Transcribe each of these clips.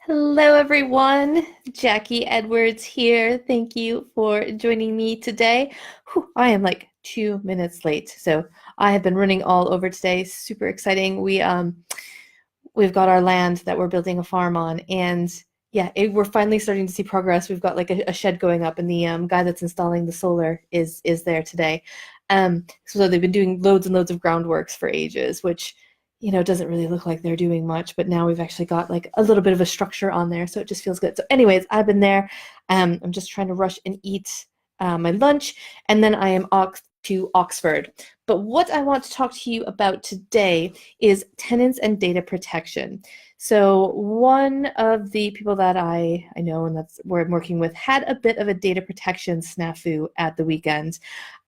Hello, everyone. Jacquie Edwards here. Thank you for joining me today. Whew, I am like 2 minutes late, so I have been running all over today. Super exciting. We've got our land that we're building a farm on, and yeah, we're finally starting to see progress. We've got like a shed going up, and the guy that's installing the solar is there today. So they've been doing loads and loads of groundworks for ages, which doesn't really look like they're doing much, but now we've actually got like a little bit of a structure on there, so it just feels good. So anyways, I've been there. I'm just trying to rush and eat my lunch, and then I am off to Oxford. But what I want to talk to you about today is tenants and data protection. So one of the people that I know and that's where I'm working with had a bit of a data protection snafu at the weekend.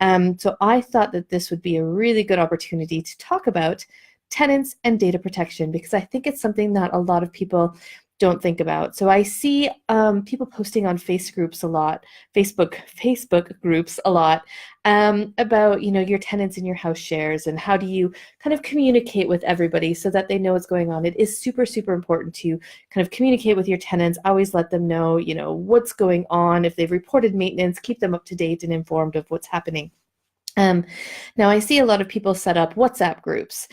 So I thought that this would be a really good opportunity to talk about tenants and data protection, because I think it's something that a lot of people don't think about. So I see people posting on Facebook groups a lot about your tenants and your house shares, and how do you kind of communicate with everybody so that they know what's going on. It is super, super important to kind of communicate with your tenants. Always let them know what's going on. If they've reported maintenance, keep them up to date and informed of what's happening. Now I see a lot of people set up WhatsApp groups,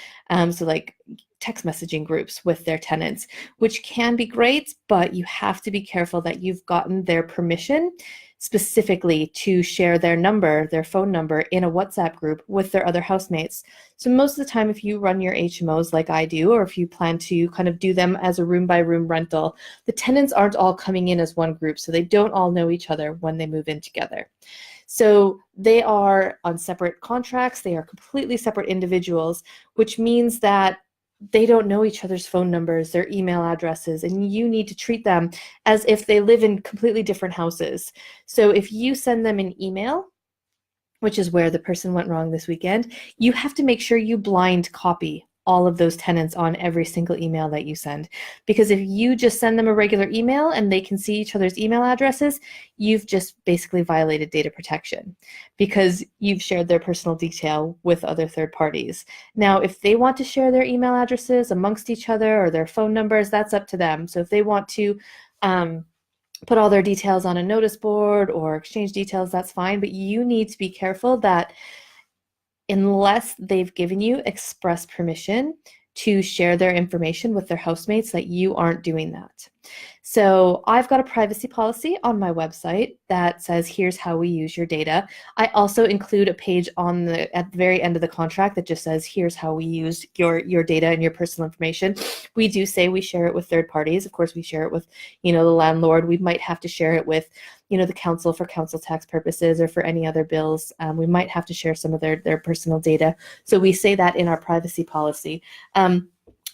so like text messaging groups with their tenants, which can be great, but you have to be careful that you've gotten their permission specifically to share their phone number in a WhatsApp group with their other housemates. So most of the time, if you run your HMOs like I do, or if you plan to kind of do them as a room by room rental, the tenants aren't all coming in as one group, so they don't all know each other when they move in together. So they are on separate contracts. They are completely separate individuals, which means that they don't know each other's phone numbers, their email addresses, and you need to treat them as if they live in completely different houses. So if you send them an email, which is where the person went wrong this weekend, you have to make sure you blind copy all of those tenants on every single email that you send. Because if you just send them a regular email and they can see each other's email addresses, you've just basically violated data protection, because you've shared their personal detail with other third parties. Now, if they want to share their email addresses amongst each other or their phone numbers, that's up to them. So if they want to put all their details on a notice board or exchange details, that's fine. But you need to be careful that unless they've given you express permission to share their information with their housemates, that you aren't doing that. So I've got a privacy policy on my website that says, here's how we use your data. I also include a page at the very end of the contract that just says, here's how we use your data and your personal information. We do say we share it with third parties. Of course, we share it with, the landlord. We might have to share it with, the council for council tax purposes, or for any other bills. We might have to share some of their personal data. So we say that in our privacy policy.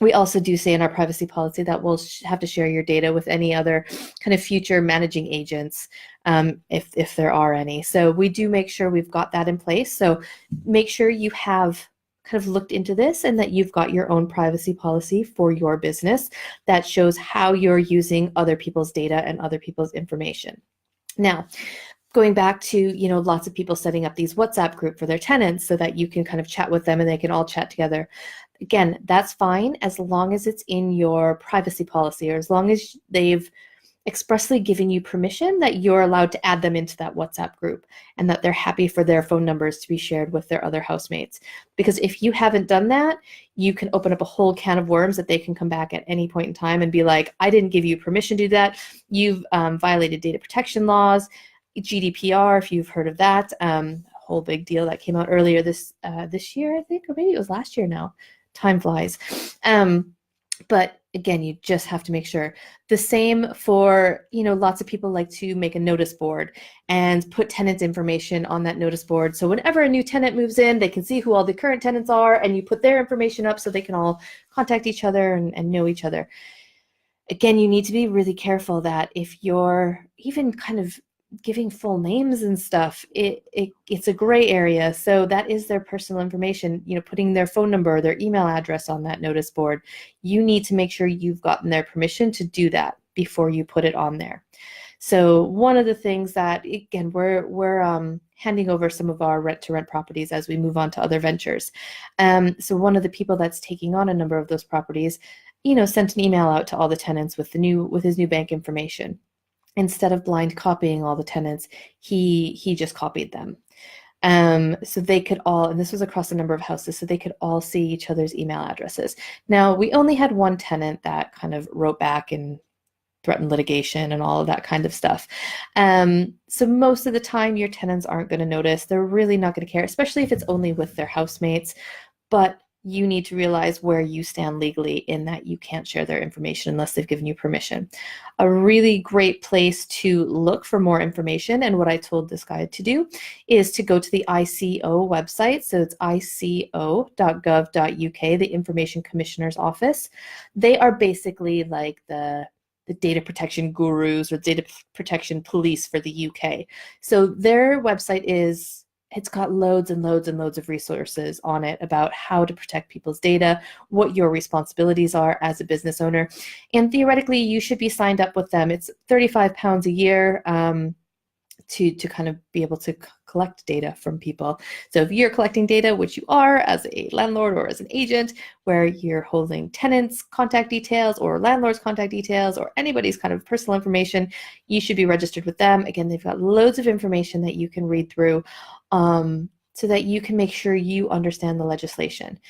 We also do say in our privacy policy that we'll have to share your data with any other kind of future managing agents, if there are any. So we do make sure we've got that in place. So make sure you have kind of looked into this and that you've got your own privacy policy for your business that shows how you're using other people's data and other people's information. Now, going back to, lots of people setting up these WhatsApp group for their tenants so that you can kind of chat with them and they can all chat together. Again, that's fine as long as it's in your privacy policy, or as long as they've expressly given you permission that you're allowed to add them into that WhatsApp group, and that they're happy for their phone numbers to be shared with their other housemates. Because if you haven't done that, you can open up a whole can of worms that they can come back at any point in time and be like, I didn't give you permission to do that. You've violated data protection laws, GDPR, if you've heard of that. Whole big deal that came out earlier this year, I think, or maybe it was last year now. Time flies. But again, you just have to make sure. The same for, lots of people like to make a notice board and put tenants' information on that notice board. So whenever a new tenant moves in, they can see who all the current tenants are, and you put their information up so they can all contact each other and know each other. Again, you need to be really careful that if you're even kind of giving full names and stuff, it's a gray area. So that is their personal information, putting their phone number, their email address on that notice board. You need to make sure you've gotten their permission to do that before you put it on there. So one of the things that, again, we're handing over some of our rent-to-rent properties as we move on to other ventures. So one of the people that's taking on a number of those properties sent an email out to all the tenants with his new bank information. Instead of blind copying all the tenants, he just copied them. So they could all, and this was across a number of houses, so they could all see each other's email addresses. Now, we only had one tenant that kind of wrote back and threatened litigation and all of that kind of stuff. So most of the time, your tenants aren't going to notice. They're really not going to care, especially if it's only with their housemates. But you need to realize where you stand legally in that you can't share their information unless they've given you permission. A really great place to look for more information, and what I told this guy to do, is to go to the ICO website. So it's ico.gov.uk, the Information Commissioner's Office. They are basically like the data protection gurus or data protection police for the UK. So their website it's got loads and loads and loads of resources on it about how to protect people's data, what your responsibilities are as a business owner. And theoretically, you should be signed up with them. It's £35 a year to kind of be able to collect data from people. So if you're collecting data, which you are as a landlord or as an agent, where you're holding tenants' contact details or landlord's contact details or anybody's kind of personal information, you should be registered with them. Again, they've got loads of information that you can read through so that you can make sure you understand the legislation.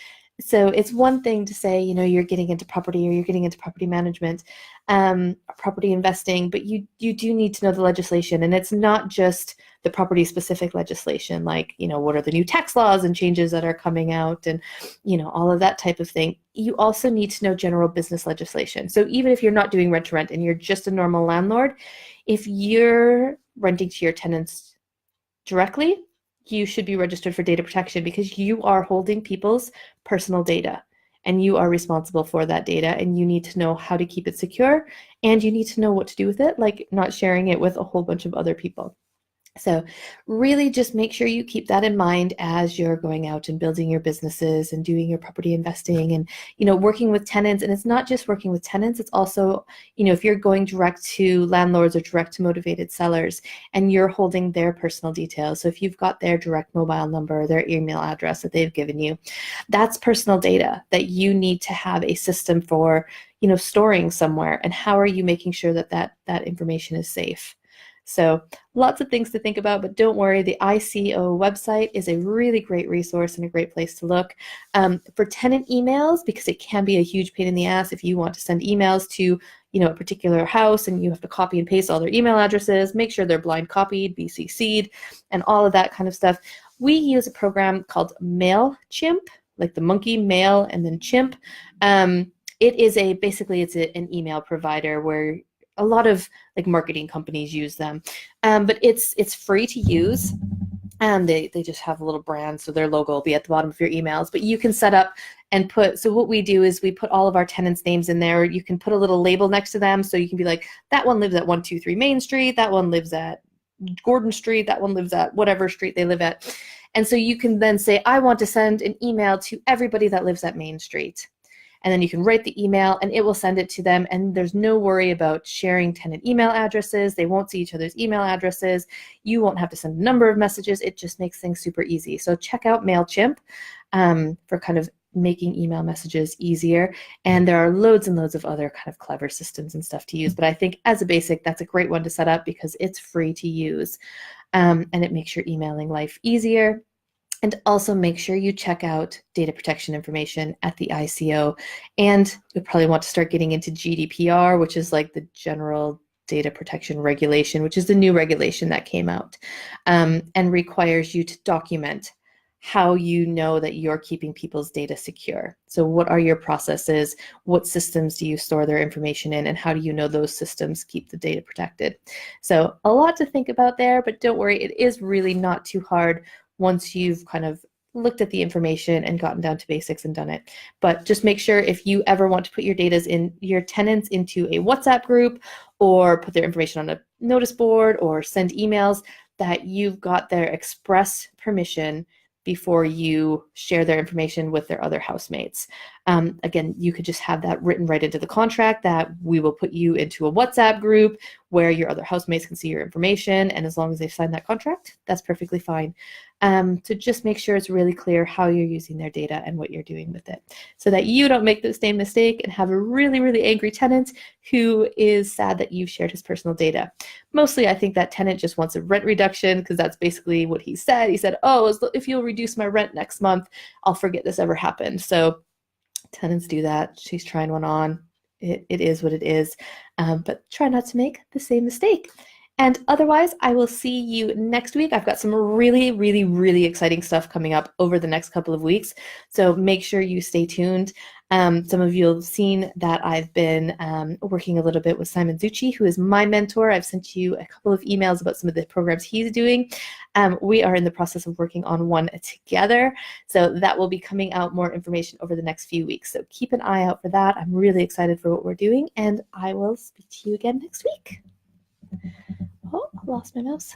So it's one thing to say, you're getting into property or you're getting into property management, property investing, but you do need to know the legislation. And it's not just the property specific legislation, like, what are the new tax laws and changes that are coming out and, all of that type of thing. You also need to know general business legislation. So even if you're not doing rent to rent and you're just a normal landlord, if you're renting to your tenants directly, you should be registered for data protection because you are holding people's personal data and you are responsible for that data, and you need to know how to keep it secure, and you need to know what to do with it, like not sharing it with a whole bunch of other people. So really just make sure you keep that in mind as you're going out and building your businesses and doing your property investing and, working with tenants. And it's not just working with tenants, it's also, if you're going direct to landlords or direct to motivated sellers and you're holding their personal details. So if you've got their direct mobile number, their email address that they've given you, that's personal data that you need to have a system for, storing somewhere. And how are you making sure that information is safe? So lots of things to think about, but don't worry, the ICO website is a really great resource and a great place to look. For tenant emails, because it can be a huge pain in the ass if you want to send emails to a particular house and you have to copy and paste all their email addresses, make sure they're blind copied, BCC'd, and all of that kind of stuff. We use a program called MailChimp, like the monkey, mail, and then chimp. It is basically an email provider where a lot of like marketing companies use them, but it's free to use. They just have a little brand, so their logo will be at the bottom of your emails. But you can set up and put. So what we do is we put all of our tenants' names in there. You can put a little label next to them, so you can be like, that one lives at 123 Main Street. That one lives at Gordon Street. That one lives at whatever street they live at. And so you can then say, I want to send an email to everybody that lives at Main Street. And then you can write the email and it will send it to them. And there's no worry about sharing tenant email addresses. They won't see each other's email addresses. You won't have to send a number of messages. It just makes things super easy. So check out MailChimp for kind of making email messages easier. And there are loads and loads of other kind of clever systems and stuff to use. But I think as a basic, that's a great one to set up because it's free to use. And it makes your emailing life easier. And also make sure you check out data protection information at the ICO. And you'll probably want to start getting into GDPR, which is like the General Data Protection Regulation, which is the new regulation that came out and requires you to document how you know that you're keeping people's data secure. So what are your processes? What systems do you store their information in? And how do you know those systems keep the data protected? So a lot to think about there, but don't worry, it is really not too hard once you've kind of looked at the information and gotten down to basics and done it. But just make sure if you ever want to put your tenants into a WhatsApp group or put their information on a notice board or send emails, that you've got their express permission before you share their information with their other housemates. Again, you could just have that written right into the contract that we will put you into a WhatsApp group where your other housemates can see your information, and as long as they've signed that contract, that's perfectly fine. So just make sure it's really clear how you're using their data and what you're doing with it, so that you don't make the same mistake and have a really, really angry tenant who is sad that you've shared his personal data. Mostly, I think that tenant just wants a rent reduction, because that's basically what he said. He said, oh, if you'll reduce my rent next month, I'll forget this ever happened. So tenants do that. She's trying one on. It is what it is, but try not to make the same mistake. And otherwise, I will see you next week. I've got some really, really, really exciting stuff coming up over the next couple of weeks, so make sure you stay tuned. Some of you have seen that I've been working a little bit with Simon Zucchi, who is my mentor. I've sent you a couple of emails about some of the programs he's doing. We are in the process of working on one together, so that will be coming out, more information over the next few weeks. So keep an eye out for that. I'm really excited for what we're doing, and I will speak to you again next week. Oh, I lost my mouse.